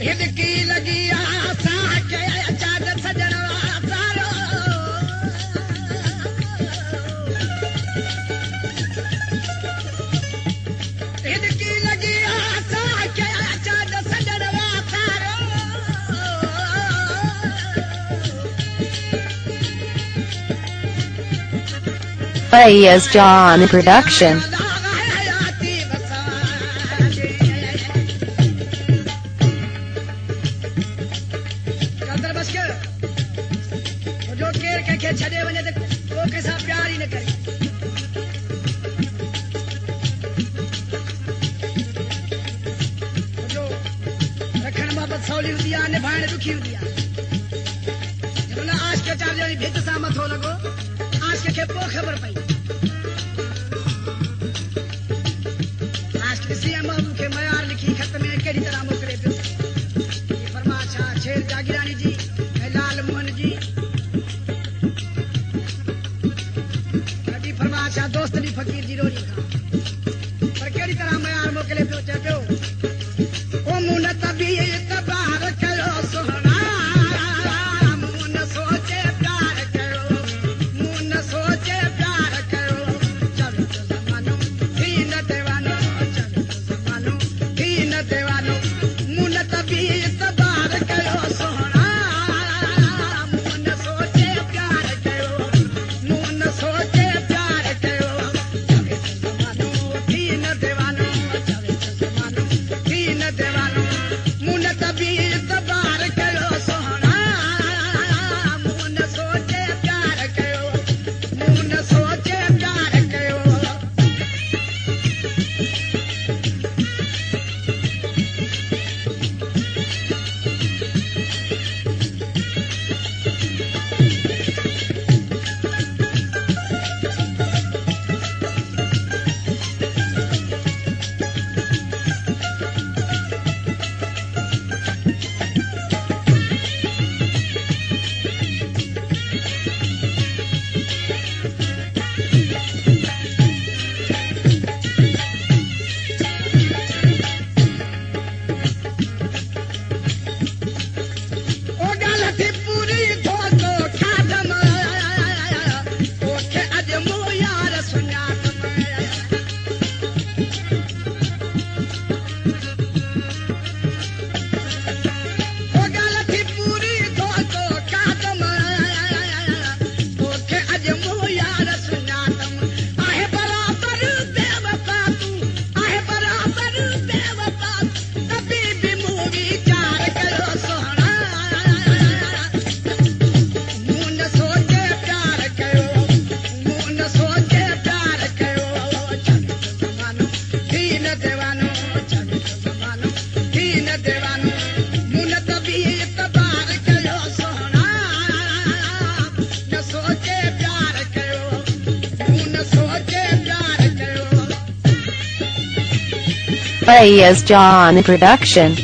हिदकी लगी आसा के चाद सजन वासारो हिदकी लगी आसा के चाद सजन वासारो Fayez John Production. छड़े वने तो कैसा प्यार ही न करे जो रखण बाबत सौली हुदिया निभाण दुखी हुदिया जब ना आज के चार जणी भित सा मथो लगो आज के पो खबर पई आज के सीएम बाबू के मयार लिखी खत में केड़ी तरह मोकले पियो ये फरमाशा शेर जागीरानी जी लाल मोहन जी दोस्त नी फकीर जी रोनी का पर केड़ी तरह मयार मोकले पियो चे पियो ओ मुन तबी तबार करो सोहना मुन सोचे प्यार करो मुन सोचे प्यार करो चल जमानो दीन देवानो चल जमानो दीन देवानो मुन तबी तबार करो सोहना मुन सोचे प्यार करो मुन सोचे Fayez John Production.